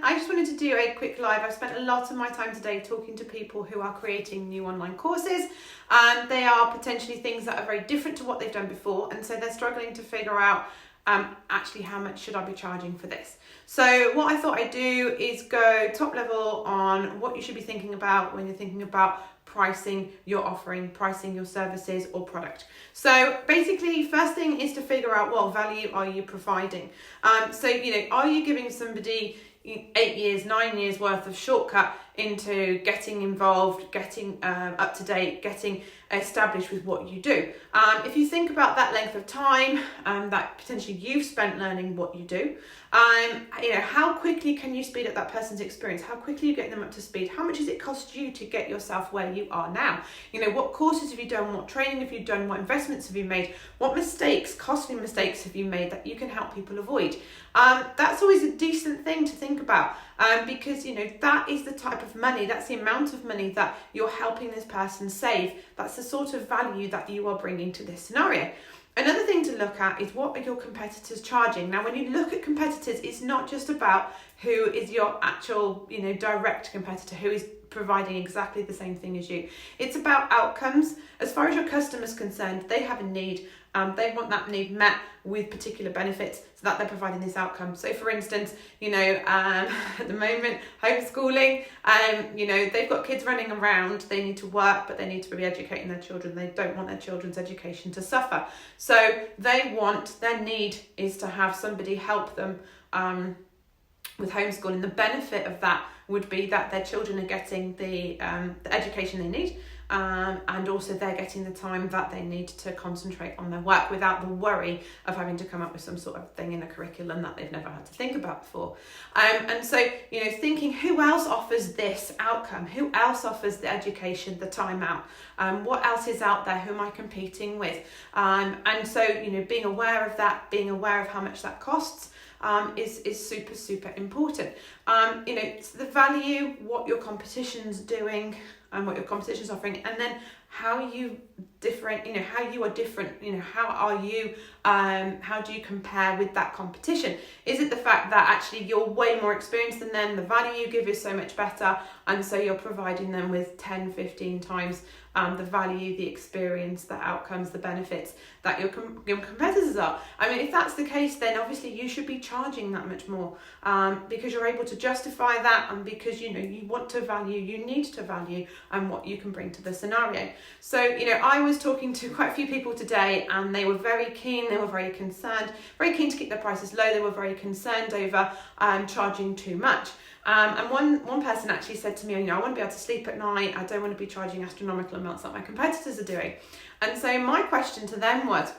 I just wanted to do a quick live. I've spent a lot of my time today talking to people who are creating new online courses. They are potentially things that are very different to what they've done before, and so they're struggling to figure out actually how much should I be charging for this. So what I thought I'd do is go top level on what you should be thinking about when you're thinking about pricing your offering, pricing your services or product. So basically, first thing is to figure out what value are you providing. So, are you giving somebody 8 years, 9 years worth of shortcut into getting involved, getting up to date, getting established with what you do? If you think about that length of time that potentially you've spent learning what you do, how quickly can you speed up that person's experience? How quickly you get them up to speed? How much does it cost you to get yourself where you are now? What courses have you done? What training have you done? What investments have you made? What mistakes, costly mistakes have you made that you can help people avoid? That's always a decent thing to think about because, that is the type of money, that's the amount of money that you're helping this person save. That's the sort of value that you are bringing to this scenario. Another thing to look at is what are your competitors charging? Now, when you look at competitors, it's not just about who is your actual, direct competitor, who is providing exactly the same thing as you. It's about outcomes. As far as your customer's concerned, they have a need. They want that need met with particular benefits so that they're providing this outcome. So for instance, at the moment, homeschooling, they've got kids running around, they need to work, but they need to be educating their children. They don't want their children's education to suffer. So their need is to have somebody help them with homeschooling. The benefit of that would be that their children are getting the education they need, and also they're getting the time that they need to concentrate on their work without the worry of having to come up with some sort of thing in a curriculum that they've never had to think about before. And so, thinking who else offers this outcome? Who else offers the education, the time out? What else is out there? Who am I competing with? And so, being aware of that, being aware of how much that costs, is super, super important. It's the value, what your competition's doing and what your competition's offering, and then how you different, how you are different, how do you compare with that competition? Is it the fact that actually you're way more experienced than them, the value you give is so much better, and so you're providing them with 10, 15 times the value, the experience, the outcomes, the benefits that your competitors are? If that's the case, then obviously you should be charging that much more because you're able to justify that, and because you want to value, you need to value what you can bring to the scenario. So I was talking to quite a few people today, and they were very keen, they were very concerned, very keen to keep their prices low. They were very concerned over charging too much. And one person actually said to me, I want to be able to sleep at night. I don't want to be charging astronomical amounts like my competitors are doing. And so my question to them was,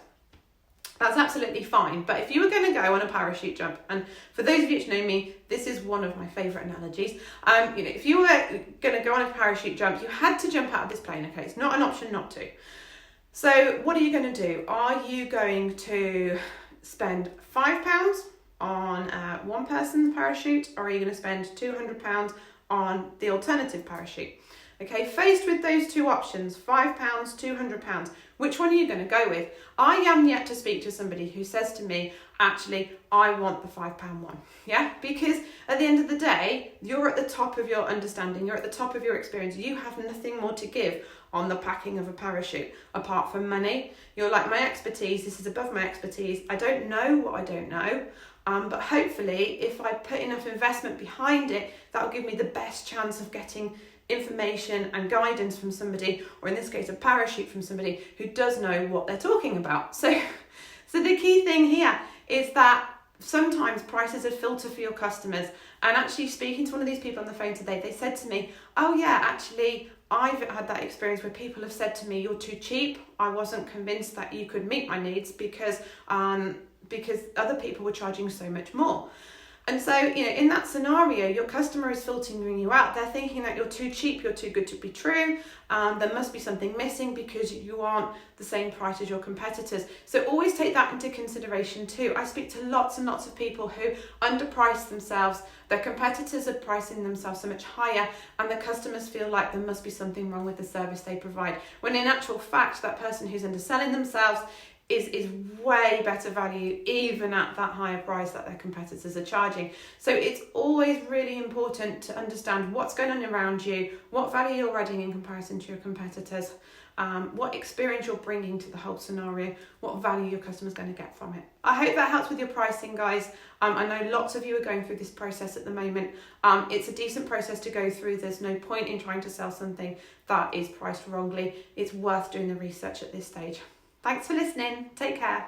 that's absolutely fine, but if you were going to go on a parachute jump, and for those of you who know me, this is one of my favourite analogies. If you were going to go on a parachute jump, you had to jump out of this plane. Okay, it's not an option not to. So what are you going to do? Are you going to spend £5 on one person's parachute, or are you going to spend £200 on the alternative parachute? Okay, faced with those two options, £5, £200, which one are you going to go with? I am yet to speak to somebody who says to me, actually, I want the £5 one. Yeah, because at the end of the day, you're at the top of your understanding, you're at the top of your experience. You have nothing more to give on the packing of a parachute apart from money. You're like, my expertise, this is above my expertise. I don't know what I don't know. But hopefully, if I put enough investment behind it, that will give me the best chance of getting information and guidance from somebody, or in this case, a parachute from somebody who does know what they're talking about. So the key thing here is that sometimes prices are filter for your customers. And actually, speaking to one of these people on the phone today, they said to me, oh yeah, actually, I've had that experience where people have said to me, you're too cheap. I wasn't convinced that you could meet my needs because other people were charging so much more. And so, in that scenario, your customer is filtering you out. They're thinking that you're too cheap, you're too good to be true. There must be something missing because you aren't the same price as your competitors. So always take that into consideration too. I speak to lots and lots of people who underprice themselves. Their competitors are pricing themselves so much higher, and the customers feel like there must be something wrong with the service they provide. When in actual fact, that person who's underselling themselves is way better value, even at that higher price that their competitors are charging. So it's always really important to understand what's going on around you, what value you're adding in comparison to your competitors, what experience you're bringing to the whole scenario, what value your customer's going to get from it. I hope that helps with your pricing, guys. I know lots of you are going through this process at the moment. It's a decent process to go through. There's no point in trying to sell something that is priced wrongly. It's worth doing the research at this stage. Thanks for listening. Take care.